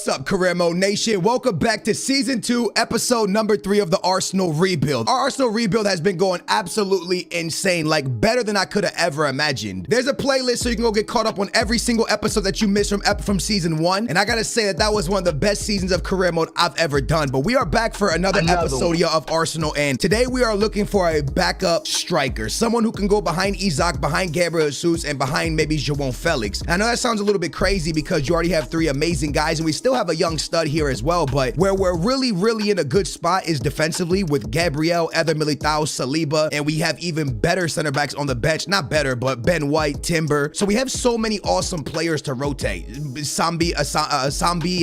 What's up, Career Mode Nation? Welcome back to Season 2, Episode number 3 of the Arsenal Rebuild. Our Arsenal Rebuild has been going absolutely insane, like better than I could have ever imagined. There's a playlist so you can go get caught up on every single episode that you missed from Season 1. And I gotta say that was one of the best seasons of Career Mode I've ever done. But we are back for another episode of Arsenal, and today we are looking for a backup striker. Someone who can go behind Isak, behind Gabriel Jesus, and behind maybe João Felix. I know that sounds a little bit crazy because you already have 3 amazing guys, and we still have a young stud here as well, but where we're really in a good spot is defensively with Gabriel, Eder Militao, Saliba, and we have even better center backs on the bench. Not better, but Ben White, Timber. So we have so many awesome players to rotate. Sambi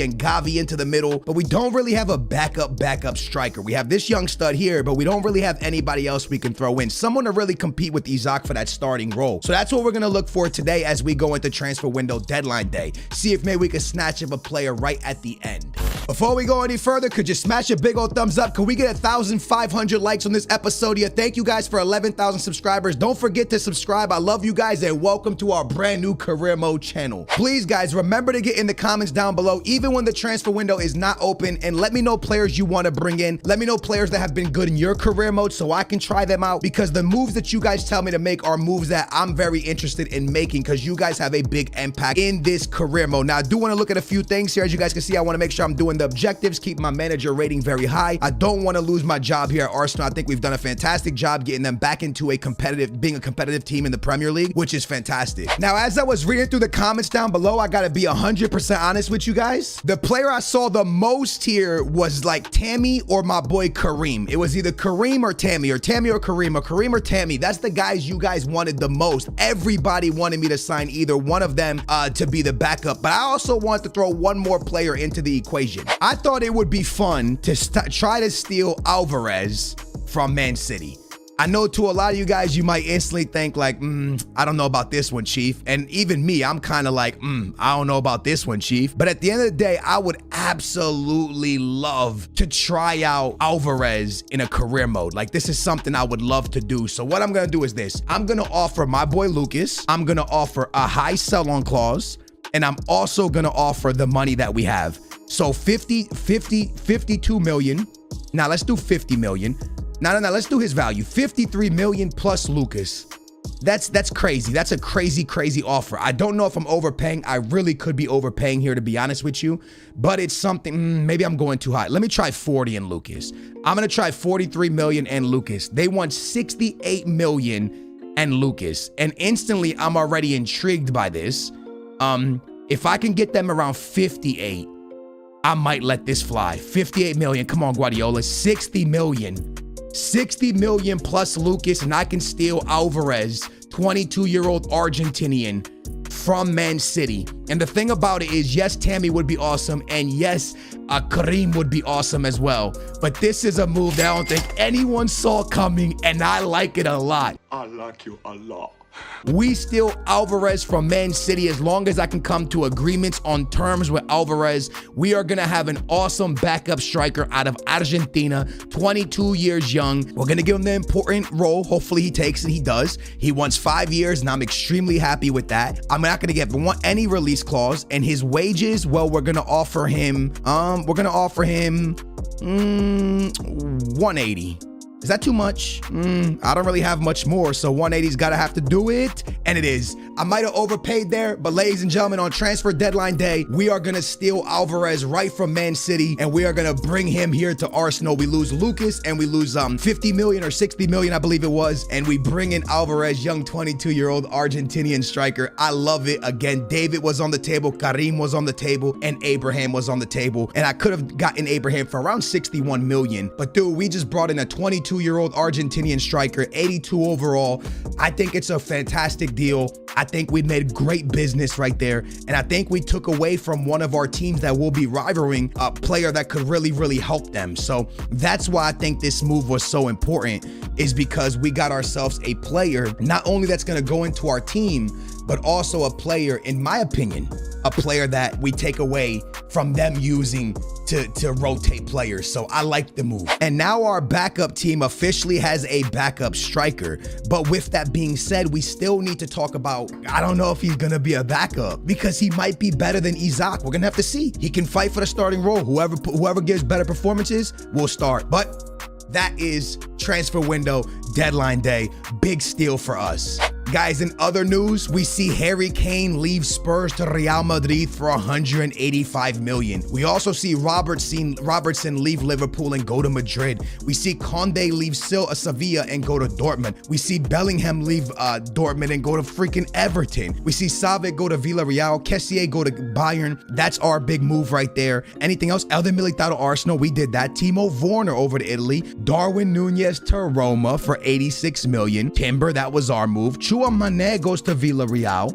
and Gavi into the middle, but we don't really have a backup striker. We have this young stud here, but we don't really have anybody else we can throw in. Someone to really compete with Isak for that starting role. So that's what we're gonna look for today as we go into transfer window deadline day. See if maybe we can snatch up a player right at the end. Before we go any further, could you smash a big old thumbs up? Could we get 1,500 likes on this episode here? Thank you guys for 11,000 subscribers. Don't forget to subscribe. I love you guys, and welcome to our brand new Career Mode channel. Please, guys, remember to get in the comments down below, even when the transfer window is not open, and let me know players you want to bring in. Let me know players that have been good in your career mode so I can try them out, because the moves that you guys tell me to make are moves that I'm very interested in making, because you guys have a big impact in this career mode. Now, I do want to look at a few things here. As you guys can see, I want to make sure I'm doing the objectives, keep my manager rating very high. I don't want to lose my job here at Arsenal. I think we've done a fantastic job getting them back into being a competitive team in the Premier League, which is fantastic. Now, as I was reading through the comments down below, I gotta be 100% honest with you guys. The player I saw the most here was like Tammy or my boy Kareem. It was either Kareem or Tammy, or Tammy or Kareem, or Kareem or Tammy. That's the guys you guys wanted the most. Everybody wanted me to sign either one of them to be the backup, but I also want to throw one more player into the equation. I thought it would be fun to try to steal Alvarez from Man City. I know to a lot of you guys, you might instantly think like, I don't know about this one, Chief. And even me, I'm kind of like, I don't know about this one, Chief. But at the end of the day, I would absolutely love to try out Alvarez in a career mode. Like, this is something I would love to do. So what I'm going to do is this. I'm going to offer my boy Lucas. I'm going to offer a high sell-on clause. And I'm also going to offer the money that we have. So 52 million. Now let's do 50 million. No, let's do his value. 53 million plus Lucas. That's crazy. That's a crazy offer. I don't know if I'm overpaying. I really could be overpaying here, to be honest with you, but it's something, maybe I'm going too high. Let me try 40 in Lucas. I'm going to try 43 million and Lucas. They want 68 million and Lucas. And instantly I'm already intrigued by this. If I can get them around 58, I might let this fly. 58 million. Come on, Guardiola. 60 million. 60 million plus Lucas, and I can steal Alvarez, 22-year-old Argentinian from Man City. And the thing about it is, yes, Tammy would be awesome, and yes, Kareem would be awesome as well. But this is a move that I don't think anyone saw coming, and I like it a lot. I like you a lot. We steal Alvarez from Man City. As long as I can come to agreements on terms with Alvarez, we are going to have an awesome backup striker out of Argentina, 22 years young. We're going to give him the important role. Hopefully he takes it. He does. He wants 5 years, and I'm extremely happy with that. I'm not going to get any release clause, and his wages, well, we're going to offer him 180. Is that too much? I don't really have much more, so 180's gotta have to do it, and it is. I might have overpaid there, but ladies and gentlemen, on transfer deadline day, we are gonna steal Alvarez right from Man City, and we are gonna bring him here to Arsenal. We lose Lucas, and we lose 50 million or 60 million, I believe it was, and we bring in Alvarez, young 22-year-old Argentinian striker. I love it. Again, David was on the table, Kareem was on the table, and Abraham was on the table, and I could have gotten Abraham for around 61 million, but dude, we just brought in a 22-year-old Argentinian striker, 82 overall. I think it's a fantastic deal. I think we made great business right there, and I think we took away from one of our teams that will be rivaling a player that could really help them. So that's why I think this move was so important, is because we got ourselves a player not only that's going to go into our team, but also a player, in my opinion, a player that we take away from them using to rotate players, so I like the move. And now our backup team officially has a backup striker. But with that being said, we still need to talk about, I don't know if he's gonna be a backup because he might be better than Isak. We're gonna have to see. He can fight for the starting role. Whoever gives better performances will start. But that is transfer window, deadline day, big steal for us. Guys, in other news, we see Harry Kane leave Spurs to Real Madrid for 185 million. We also see Robertson leave Liverpool and go to Madrid. We see Conde leave Sevilla and go to Dortmund. We see Bellingham leave Dortmund and go to freaking Everton. We see Savic go to Villarreal, Kessié go to Bayern. That's our big move right there. Anything else? Elder Militao to Arsenal, we did that. Timo Werner over to Italy. Darwin Nunez to Roma for 86 million. Timber, that was our move. Mane goes to Villarreal.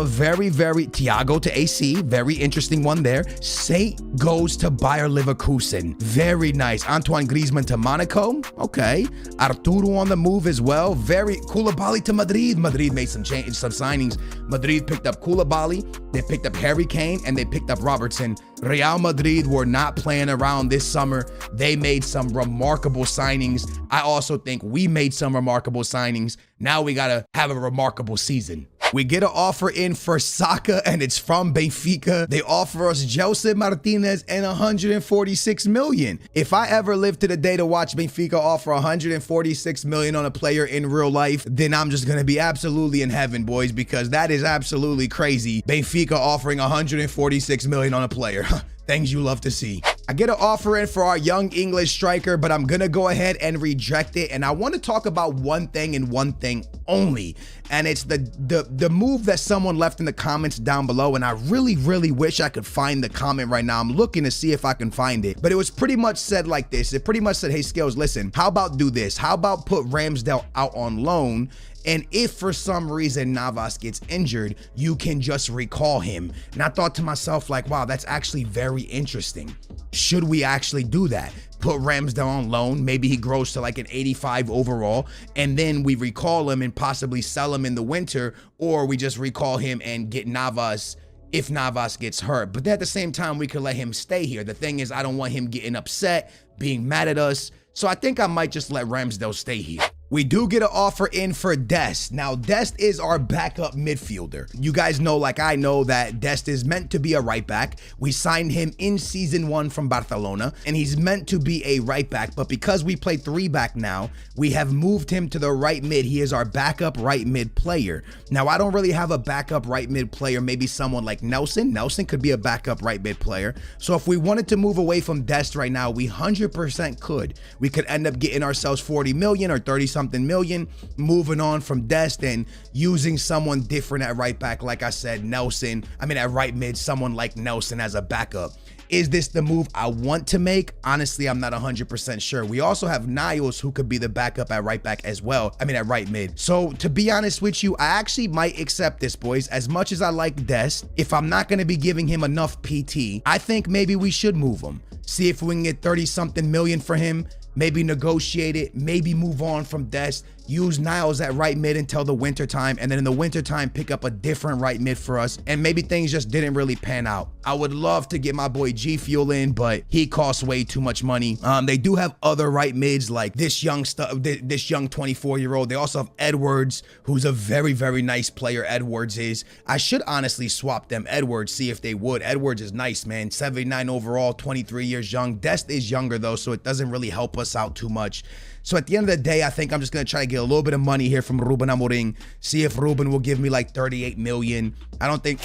Very Thiago to AC. Very interesting one there. Saint goes to Bayer Leverkusen. Very nice. Antoine Griezmann to Monaco. Okay. Arturo on the move as well. Very Koulibaly to Madrid. Madrid made some signings. Madrid picked up Koulibaly. They picked up Harry Kane and they picked up Robertson. Real Madrid were not playing around this summer. They made some remarkable signings. I also think we made some remarkable signings. Now we gotta have a remarkable season. We get an offer in for Saka and it's from Benfica. They offer us Jose Martinez and 146 million. If I ever live to the day to watch Benfica offer 146 million on a player in real life, then I'm just gonna be absolutely in heaven, boys, because that is absolutely crazy. Benfica offering 146 million on a player. Things you love to see. I get an offer in for our young English striker, but I'm gonna go ahead and reject it. And I want to talk about one thing and one thing only. And it's the move that someone left in the comments down below. And I really wish I could find the comment right now. I'm looking to see if I can find it. But it was pretty much said like this. It pretty much said, hey, Scales, listen, how about do this? How about put Ramsdale out on loan? And if for some reason Navas gets injured, you can just recall him. And I thought to myself, like, wow, that's actually very interesting. Should we actually do that? Put Ramsdale on loan, maybe he grows to like an 85 overall, and then we recall him and possibly sell him in the winter, or we just recall him and get Navas if Navas gets hurt. But at the same time, we could let him stay here. The thing is, I don't want him getting upset, being mad at us. So I think I might just let Ramsdale stay here. We do get an offer in for Dest. Now, Dest is our backup midfielder. You guys know, like I know, that Dest is meant to be a right back. We signed him in season 1 from Barcelona, and he's meant to be a right back. But because we play 3-back now, we have moved him to the right mid. He is our backup right mid player. Now, I don't really have a backup right mid player. Maybe someone like Nelson. Nelson could be a backup right mid player. So if we wanted to move away from Dest right now, we 100% could. We could end up getting ourselves 40 million or 30-something million, moving on from Dest and using someone different at right back. Like I said, Nelson, at right mid, someone like Nelson as a backup. Is this the move I want to make? Honestly, I'm not 100% sure. We also have Niles, who could be the backup at right back as well. At right mid. So to be honest with you, I actually might accept this, boys. As much as I like Dest, if I'm not going to be giving him enough PT, I think maybe we should move him. See if we can get 30-something million for him. Maybe negotiate it, maybe move on from Dest, use Niles at right mid until the winter time, and then in the winter time pick up a different right mid for us. And maybe things just didn't really pan out. I would love to get my boy G Fuel in, but he costs way too much money. They do have other right mids like this young 24-year-old. They also have Edwards, who's a very nice player. Edwards is. I should honestly swap them Edwards, see if they would. Edwards is nice, man. 79 overall, 23 years young. Dest is younger though, so it doesn't really help us out too much. So at the end of the day, I think I'm just going to try to get a little bit of money here from Ruben Amorim. See if Ruben will give me like 38 million. I don't think,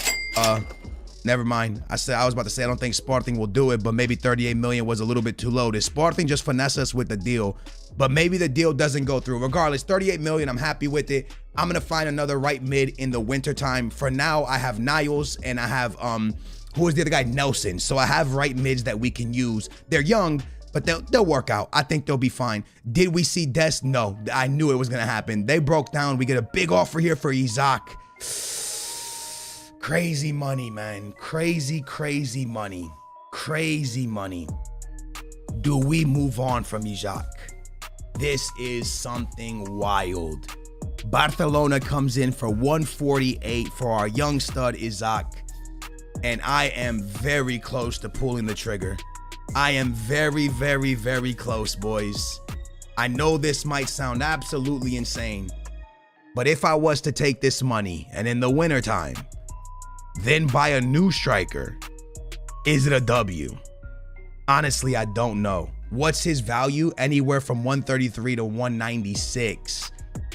never mind. I was about to say, I don't think Sporting will do it, but maybe 38 million was a little bit too low. Did Sporting just finesse us with the deal? But maybe the deal doesn't go through. Regardless, 38 million, I'm happy with it. I'm going to find another right mid in the winter time. For now, I have Niles and I have, who is the other guy? Nelson. So I have right mids that we can use. They're young, but they'll work out. I think they'll be fine. Did we see Dest? No, I knew it was going to happen. They broke down. We get a big offer here for Isak. Crazy money, man. Crazy money. Crazy money. Do we move on from Isak? This is something wild. Barcelona comes in for 148 for our young stud Isak. And I am very close to pulling the trigger. I am very, very, very close, boys. I know this might sound absolutely insane, but if I was to take this money and in the wintertime, then buy a new striker, is it a W? Honestly, I don't know. What's his value? Anywhere from 133 to 196.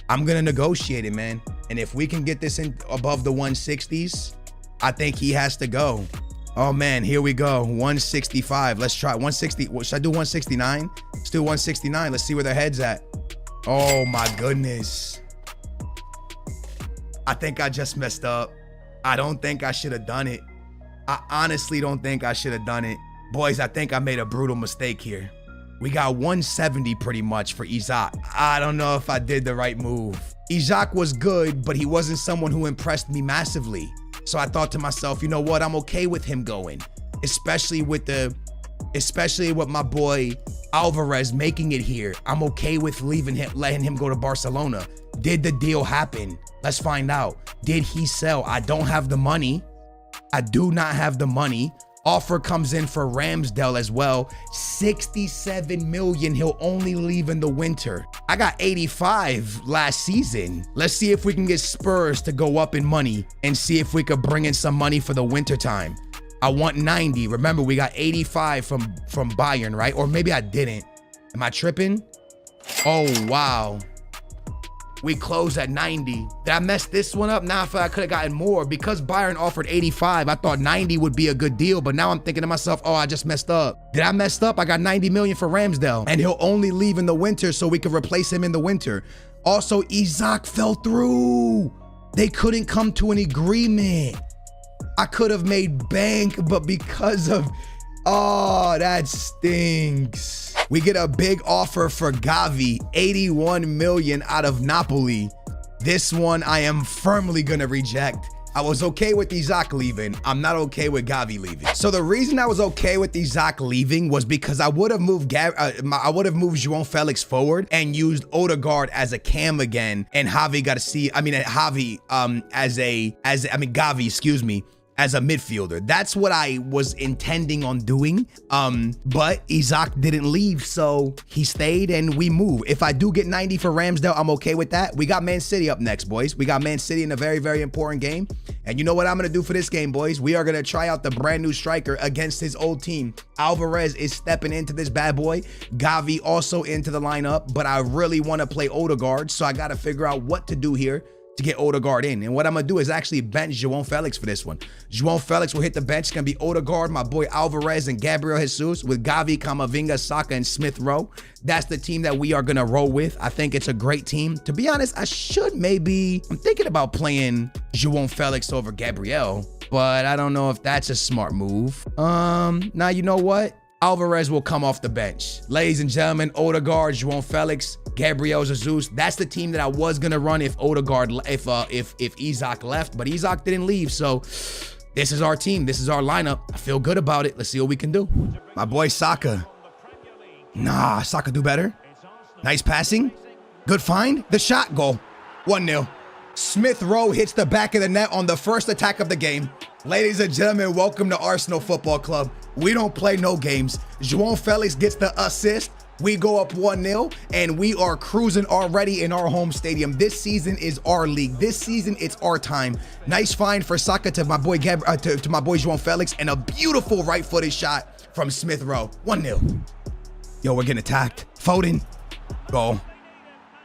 I'm gonna negotiate it, man. And if we can get this in above the 160s, I think he has to go. Oh man, here we go. 165. Let's try 160. Should I do 169? Let's do 169. Let's see where their head's at. Oh my goodness. I think I just messed up. I don't think I should have done it. I honestly don't think I should have done it. Boys, I think I made a brutal mistake here. We got 170 pretty much for Isak. I don't know if I did the right move. Isak was good, but he wasn't someone who impressed me massively. So I thought to myself, you know what? I'm okay with him going, especially with my boy Alvarez making it here. I'm okay with leaving him, letting him go to Barcelona. Did the deal happen? Let's find out. Did he sell? I don't have the money. I do not have the money. Offer comes in for Ramsdale as well. 67 million. He'll only leave in the winter. I got 85 last season. Let's see if we can get Spurs to go up in money and see if we could bring in some money for the winter time. I want 90. Remember, we got 85 from Bayern, right? Or maybe I didn't. Am I tripping? Oh, wow. We closed at 90. Did I mess this one up? Nah, I feel like I could have gotten more. Because Bayern offered 85, I thought 90 would be a good deal. But now I'm thinking to myself, oh, I just messed up. Did I mess up? I got 90 million for Ramsdale. And he'll only leave in the winter so we can replace him in the winter. Also, Isak fell through. They couldn't come to an agreement. I could have made bank, but because of... Oh, that stinks. We get a big offer for Gavi, 81 million out of Napoli. This one I am firmly gonna reject. I was okay with Isak leaving. I'm not okay with Gavi leaving. So the reason I was okay with Isak leaving was because I would have moved João Felix forward and used Odegaard as a cam again, and Gavi, excuse me, as a midfielder. That's what I was intending on doing. But Isak didn't leave, so he stayed and we move. If I do get 90 for Ramsdale, I'm okay with that. We got Man City up next, boys. We got Man City in a very, very important game. And you know what I'm gonna do for this game, boys? We are gonna try out the brand new striker against his old team. Alvarez is stepping into this bad boy. Gavi also into the lineup, but I really wanna play Odegaard, so I gotta figure out what to do here to get Odegaard in. And what I'm gonna do is actually bench João Felix for this one. João Felix will hit the bench. It's gonna be Odegaard, my boy Alvarez, and Gabriel Jesus with Gavi, Camavinga, Saka, and Smith Rowe. That's the team that we are gonna roll with. I think it's a great team. To be honest, I'm thinking about playing João Felix over Gabriel, but I don't know if that's a smart move. Now you know what? Alvarez will come off the bench. Ladies and gentlemen, Odegaard, João Felix, Gabriel Jesus. That's the team that I was gonna run if Isak left, but Isak didn't leave. So this is our team. This is our lineup. I feel good about it. Let's see what we can do. My boy Saka. Nah, Saka do better. Nice passing. Good find. The shot, goal. 1-0. Smith Rowe hits the back of the net on the first attack of the game. Ladies and gentlemen, welcome to Arsenal Football Club. We don't play no games. João Felix gets the assist. We go up 1-0, and we are cruising already in our home stadium. This season is our league. This season, it's our time. Nice find for Saka to my boy to my boy João Felix, and a beautiful right-footed shot from Smith Rowe. 1-0. Yo, we're getting attacked. Foden. Goal.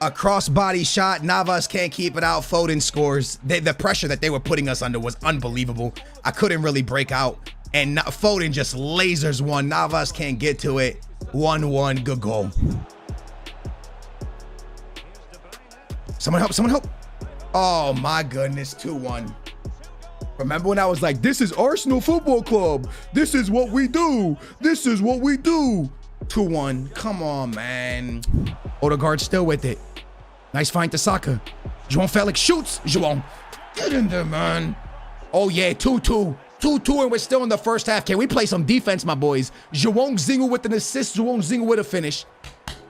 A crossbody shot. Navas can't keep it out. Foden scores. The pressure that they were putting us under was unbelievable. I couldn't really break out. And Foden just lasers one. Navas can't get to it. 1-1. Good goal. Someone help. Someone help. Oh, my goodness. 2-1. Remember when I was like, this is Arsenal Football Club. This is what we do. This is what we do. 2-1. Come on, man. Odegaard still with it. Nice find to Saka. João Felix shoots. João. Get in there, man. Oh, yeah. 2-2. 2-2, and we're still in the first half. Can we play some defense, my boys? João Zingle with an assist. João Zingle with a finish.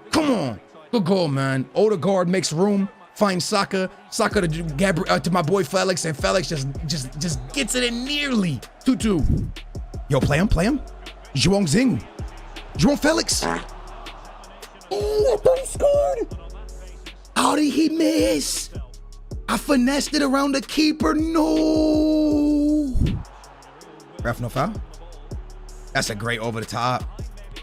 Come on. Good goal, man. Odegaard makes room. Finds Saka. Saka to my boy Felix, and Felix just gets it in nearly. 2-2. Yo, play him. João Zingle. João Felix. Oh, I thought he scored. How did he miss? I finessed it around the keeper. No. Ref, no foul. That's a great over the top.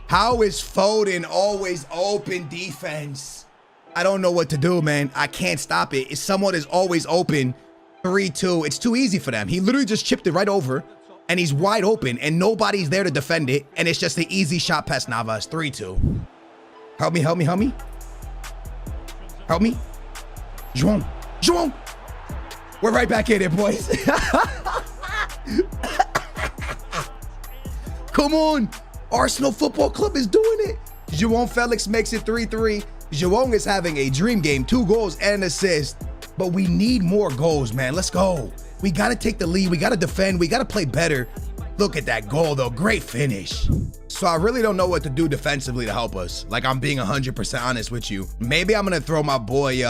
How is Foden always open defense? I don't know what to do, man. I can't stop it. If someone is always open, 3-2, it's too easy for them. He literally just chipped it right over, and he's wide open, and nobody's there to defend it, and it's just an easy shot past Navas. 3-2. Help me, help me, help me. Help me. João. João. We're right back in it, boys. Come on. Arsenal Football Club is doing it. João Felix makes it 3-3. João is having a dream game, 2 goals and an assist. But we need more goals, man. Let's go. We got to take the lead. We got to defend. We got to play better. Look at that goal, though. Great finish. So I really don't know what to do defensively to help us. Like, I'm being 100% honest with you. Maybe I'm going to throw my boy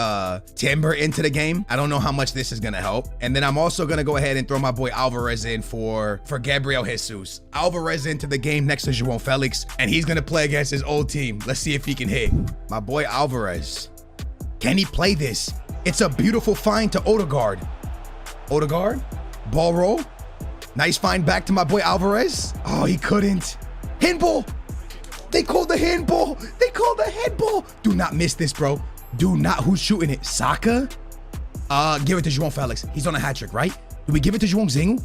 Timber into the game. I don't know how much this is going to help. And then I'm also going to go ahead and throw my boy Alvarez in for Gabriel Jesus. Alvarez into the game next to João Felix. And he's going to play against his old team. Let's see if he can hit. My boy Alvarez. Can he play this? It's a beautiful find to Odegaard. Odegaard. Ball roll. Nice find back to my boy Alvarez. Oh, he couldn't. Handball. They called the handball. They called the handball. Do not miss this, bro. Do not. Who's shooting it? Saka? Give it to João Felix. He's on a hat trick, right? Do we give it to João Zingu?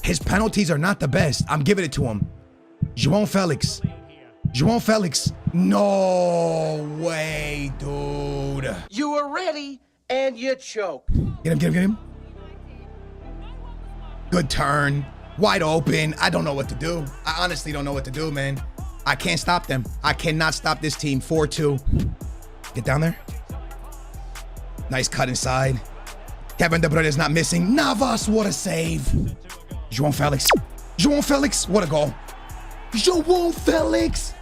His penalties are not the best. I'm giving it to him. João Felix. João Felix. No way, dude. You were ready and you choked. Get him, get him, get him. Good turn. Wide open. I don't know what to do. I honestly don't know what to do, man. I can't stop them. I cannot stop this team. 4-2. Get down there. Nice cut inside. Kevin De Bruyne is not missing. Navas, what a save. João Felix. João Felix, what a goal. João Felix.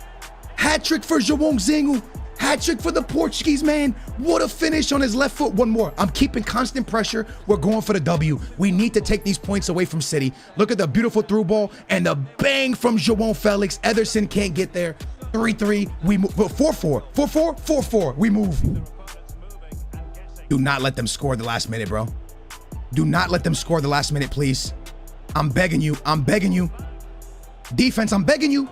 Hat trick for João Zingu. Hat trick for the Portuguese man. What a finish on his left foot. One more. I'm keeping constant pressure. We're going for the W. We need to take these points away from City. Look at the beautiful through ball and the bang from João Felix. Ederson can't get there. 3-3. We move. 4-4. 4-4. 4-4. We move. Do not let them score the last minute, bro. Do not let them score the last minute, please. I'm begging you. I'm begging you. Defense, I'm begging you.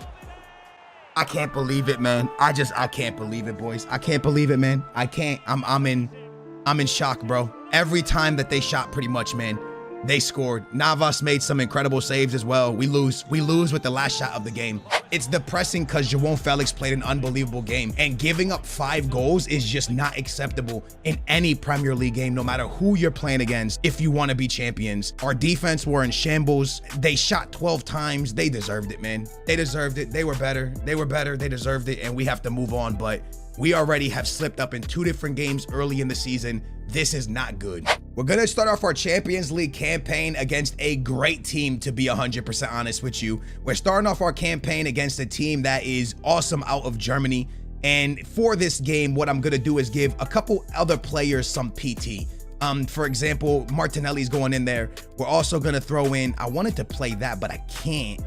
I can't believe it, man. I can't believe it, boys. I can't believe it, man. I can't. I'm in shock, bro. Every time that they shot, pretty much, man, they scored. Navas made some incredible saves as well. We lose with the last shot of the game. It's depressing because João Felix played an unbelievable game, and giving up 5 goals is just not acceptable in any Premier League game, no matter who you're playing against, if you want to be champions. Our defense were in shambles. They shot 12 times. They deserved it, man. They deserved it. They were better. They were better. They deserved it, and we have to move on, but we already have slipped up in 2 different games early in the season. This is not good. We're going to start off our Champions League campaign against a great team, to be 100% honest with you. We're starting off our campaign against a team that is awesome out of Germany. And for this game, what I'm going to do is give a couple other players some PT. For example, Martinelli's going in there. We're also going to throw in, I wanted to play that, but I can't.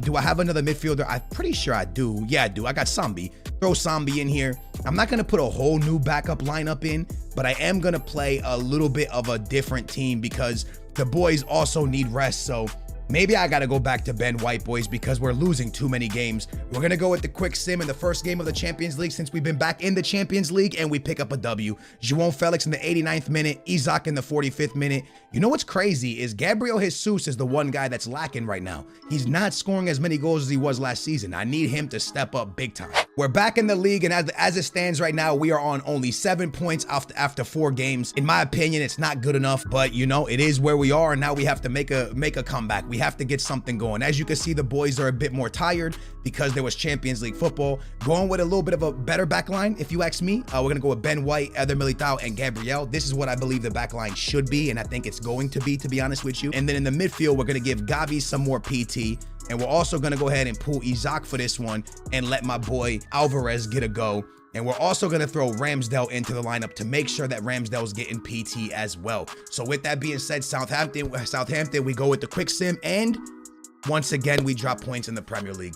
Do I have another midfielder? I'm pretty sure I do. Yeah, I do. I got Sambi. Throw Sambi in here. I'm not going to put a whole new backup lineup in, but I am going to play a little bit of a different team because the boys also need rest. So maybe I got to go back to Ben White, boys, because we're losing too many games. We're going to go with the quick sim in the first game of the Champions League since we've been back in the Champions League, and we pick up a W. João Felix in the 89th minute, Isak in the 45th minute. You know what's crazy is Gabriel Jesus is the one guy that's lacking right now. He's not scoring as many goals as he was last season. I need him to step up big time. We're back in the league, and as it stands right now, we are on only 7 points after 4 games. In my opinion, it's not good enough, but you know, it is where we are, and now we have to make a comeback. We have to get something going. As you can see, the boys are a bit more tired because there was Champions League football. Going with a little bit of a better back line, if you ask me. We're gonna go with Ben White, Eder Militao, and Gabriel. This is what I believe the back line should be, and I think it's going to be honest with you. And then in the midfield, we're gonna give Gavi some more PT. And we're also going to go ahead and pull Isak for this one and let my boy Alvarez get a go. And we're also going to throw Ramsdale into the lineup to make sure that Ramsdale's getting PT as well. So with that being said, Southampton, we go with the quick sim. And once again, we drop points in the Premier League.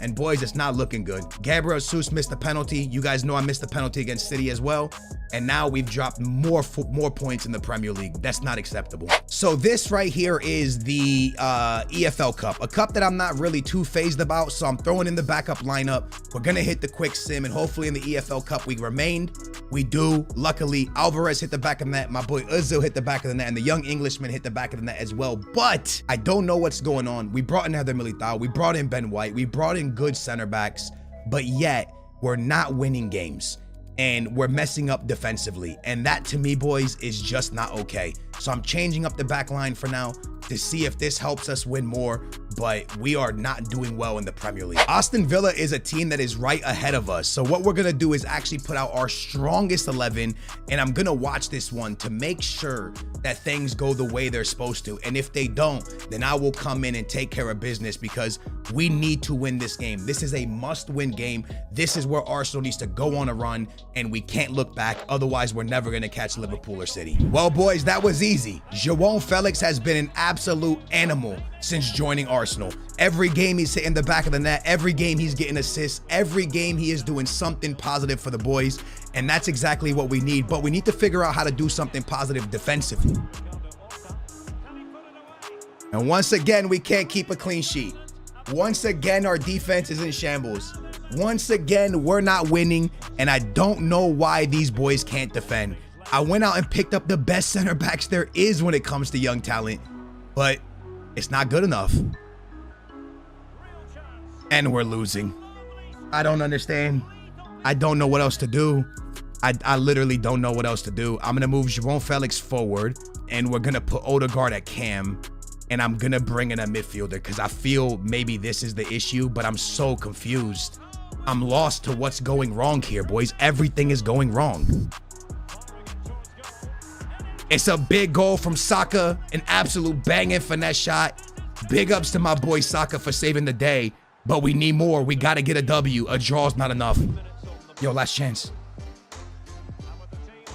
And boys, it's not looking good. Gabriel Jesus missed the penalty. You guys know I missed the penalty against City as well. And now we've dropped more points in the Premier League. That's not acceptable. So this right here is the EFL Cup, a cup that I'm not really too phased about. So I'm throwing in the backup lineup. We're going to hit the quick sim, and hopefully in the EFL Cup we remained. We do. Luckily, Alvarez hit the back of the net. My boy Ozil hit the back of the net, and the young Englishman hit the back of the net as well. But I don't know what's going on. We brought in Eder Militao. We brought in Ben White. We brought in good center backs, but yet we're not winning games. And we're messing up defensively. And that, to me, boys, is just not okay. So I'm changing up the back line for now to see if this helps us win more. But we are not doing well in the Premier League. Aston Villa is a team that is right ahead of us. So what we're going to do is actually put out our strongest 11. And I'm going to watch this one to make sure that things go the way they're supposed to. And if they don't, then I will come in and take care of business, because we need to win this game. This is a must-win game. This is where Arsenal needs to go on a run, and we can't look back. Otherwise, we're never going to catch Liverpool or City. Well, boys, that was easy. João Felix has been an absolute animal since joining Arsenal. Every game he's hitting the back of the net. Every game he's getting assists. Every game he is doing something positive for the boys. And that's exactly what we need. But we need to figure out how to do something positive defensively. And once again, we can't keep a clean sheet. Once again, our defense is in shambles. Once again, we're not winning. And I don't know why these boys can't defend. I went out and picked up the best center backs there is when it comes to young talent. But it's not good enough. And we're losing. I don't understand. I don't know what else to do. I literally don't know what else to do. I'm going to move João Felix forward, and we're going to put Odegaard at cam, and I'm going to bring in a midfielder because I feel maybe this is the issue, but I'm so confused. I'm lost to what's going wrong here, boys. Everything is going wrong. It's a big goal from Saka, an absolute banging finesse shot. Big ups to my boy Saka for saving the day, but we need more. We got to get a W. A draw's not enough. Yo, last chance.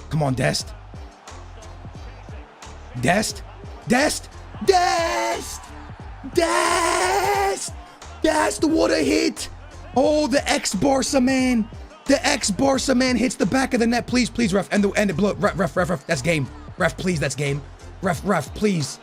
Come on, Dest. Dest. Dest. Dest. Dest. Dest. What a hit. Oh, the ex-Barca man. The ex-Barca man hits the back of the net. Please, please, ref. End it. Ref. That's game. Ref, please, that's game. Ref, please.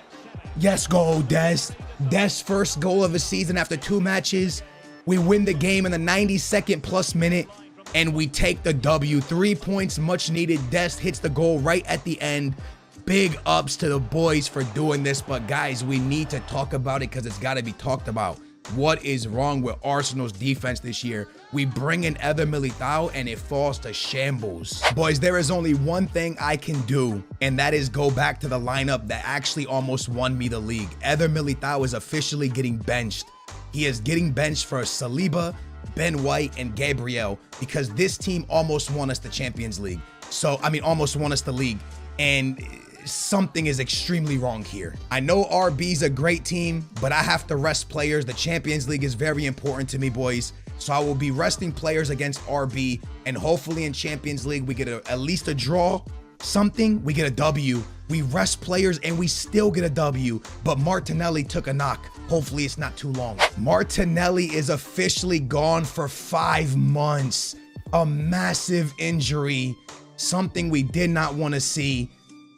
Yes, go, Dest. Dest's first goal of the season after 2 matches. We win the game in the 92nd plus minute, and we take the W. 3 points, much needed. Dest hits the goal right at the end. Big ups to the boys for doing this, but guys, we need to talk about it because it's got to be talked about. What is wrong with Arsenal's defense this year? We bring in Eder Militao and it falls to shambles. Boys, there is only one thing I can do, and that is go back to the lineup that actually almost won me the league. Eder Militao is officially getting benched. He is getting benched for Saliba, Ben White, and Gabriel, because this team almost won us the Champions League. So, I mean, almost won us the league. And something is extremely wrong here. I know RB's a great team, but I have to rest players. The Champions League is very important to me, boys. So I will be resting players against RB, and hopefully in Champions League, we get at least a draw, something, we get a W. We rest players and we still get a W, but Martinelli took a knock. Hopefully it's not too long. Martinelli is officially gone for 5 months. A massive injury, something we did not want to see.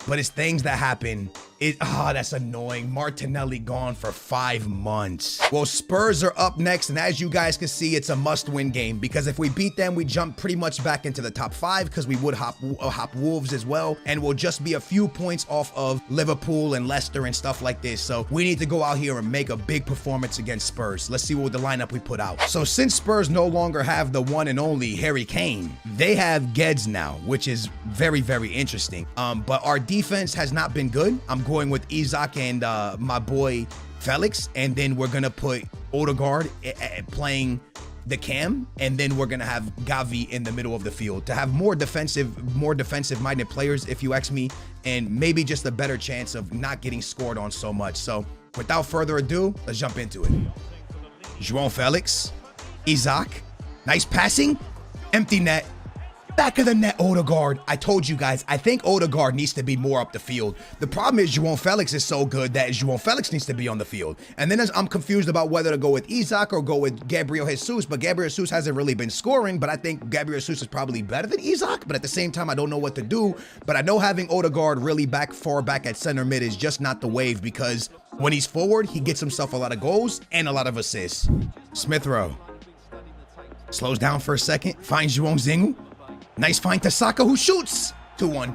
But it's things that happen. That's annoying. Martinelli gone for 5 months. Well, Spurs are up next, and as you guys can see, it's a must-win game, because if we beat them, we jump pretty much back into the top 5, because we would hop Wolves as well, and we'll just be a few points off of Liverpool and Leicester and stuff like this. So we need to go out here and make a big performance against Spurs. Let's see what the lineup we put out. So since Spurs no longer have the one and only Harry Kane, they have Geds now, which is very, very interesting. But our defense has not been good. I'm going with Isak and my boy Felix, and then we're gonna put Odegaard playing the cam, and then we're gonna have Gavi in the middle of the field to have more defensive minded players, if you ask me, and maybe just a better chance of not getting scored on so much. So without further ado, let's jump into it. João Felix, Isak, nice passing, empty net. Back of the net, Odegaard. I told you guys, I think Odegaard needs to be more up the field. The problem is João Felix is so good that João Felix needs to be on the field. And then I'm confused about whether to go with Isak or go with Gabriel Jesus, but Gabriel Jesus hasn't really been scoring, but I think Gabriel Jesus is probably better than Isak, but at the same time, I don't know what to do. But I know having Odegaard really far back at center mid is just not the wave, because when he's forward, he gets himself a lot of goals and a lot of assists. Smith Rowe slows down for a second, finds João Zingu. Nice find to Saka, who shoots. 2-1.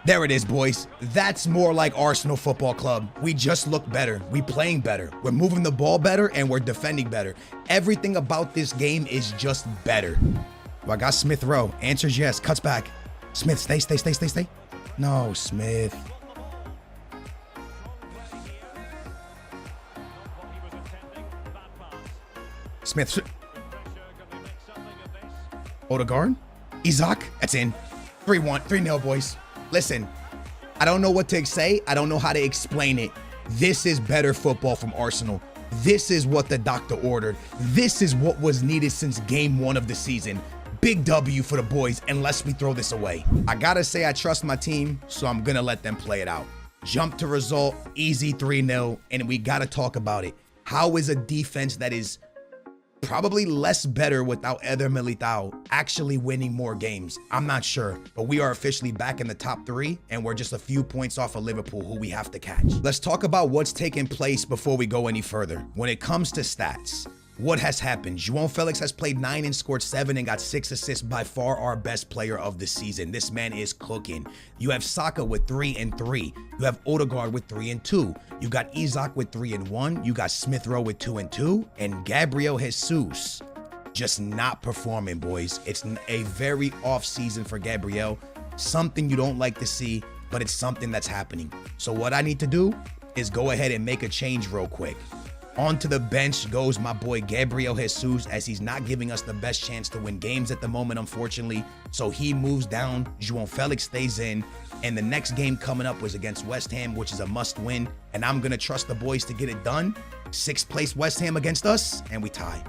There it is, boys. That's more like Arsenal Football Club. We just look better. We playing better. We're moving the ball better, and we're defending better. Everything about this game is just better. Well, I got Smith Rowe. Answers yes. Cuts back. Smith, stay. No, Smith. Smith. Odegaard. Isak, that's in. 3-1, 3-0, boys. Listen, I don't know what to say. I don't know how to explain it. This is better football from Arsenal. This is what the doctor ordered. This is what was needed since game 1 of the season. Big W for the boys, unless we throw this away. I gotta say I trust my team, so I'm gonna let them play it out. Jump to result, easy 3-0, and we gotta talk about it. How is a defense that is probably less better without Eder Militao actually winning more games? I'm not sure, but we are officially back in the top 3, and we're just a few points off of Liverpool, who we have to catch. Let's talk about what's taking place before we go any further. When it comes to stats, what has happened? João Felix has played 9 and scored 7 and got 6 assists, by far our best player of the season. This man is cooking. You have Saka with 3 and 3. You have Odegaard with 3 and 2. You got Isak with 3 and 1. You got Smith Rowe with 2 and 2. And Gabriel Jesus just not performing, boys. It's a very off season for Gabriel. Something you don't like to see, but it's something that's happening. So what I need to do is go ahead and make a change real quick. Onto the bench goes my boy Gabriel Jesus, as he's not giving us the best chance to win games at the moment, unfortunately. So he moves down, João Felix stays in, and the next game coming up was against West Ham, which is a must win, and I'm going to trust the boys to get it done. 6th place West Ham against us, and we tie.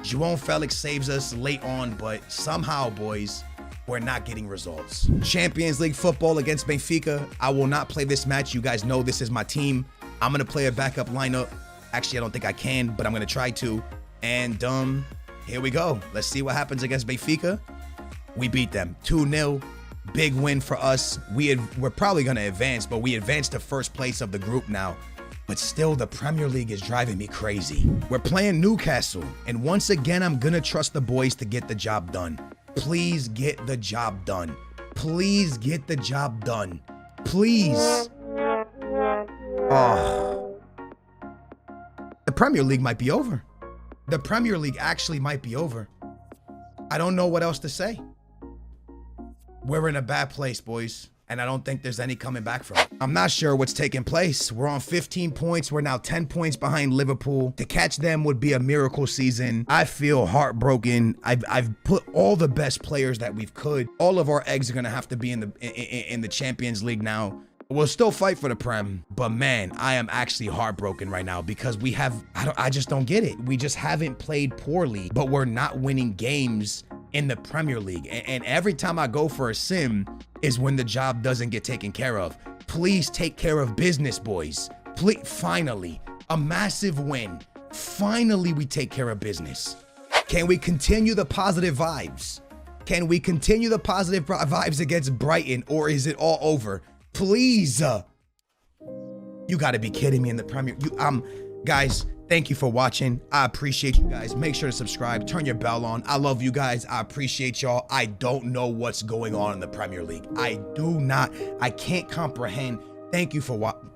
João Felix saves us late on, but somehow, boys, we're not getting results. Champions League football against Benfica. I will not play this match. You guys know this is my team. I'm going to play a backup lineup. Actually, I don't think I can, but I'm going to try to. And here we go. Let's see what happens against Benfica. We beat them 2-0. Big win for us. We're probably going to advance, but we advanced to 1st place of the group now. But still, the Premier League is driving me crazy. We're playing Newcastle, and once again, I'm going to trust the boys to get the job done. Please get the job done. Please get the job done. Please. Oh. The Premier League might be over. The Premier League actually might be over. I don't know what else to say. We're in a bad place, boys, and I don't think there's any coming back from it. I'm not sure what's taking place. We're on 15 points. We're now 10 points behind Liverpool. To catch them would be a miracle season. I feel heartbroken. I've put all the best players that we've could. All of our eggs are gonna have to be in the Champions League now. We'll still fight for the Prem, but man, I am actually heartbroken right now because I just don't get it. We just haven't played poorly, but we're not winning games in the Premier League. And every time I go for a sim is when the job doesn't get taken care of. Please take care of business, boys. Please, finally, a massive win. Finally, we take care of business. Can we continue the positive vibes? Can we continue the positive vibes against Brighton, or is it all over? Please. You got to be kidding me in the Premier. Guys, thank you for watching. I appreciate you guys. Make sure to subscribe. Turn your bell on. I love you guys. I appreciate y'all. I don't know what's going on in the Premier League. I can't comprehend. Thank you for watching.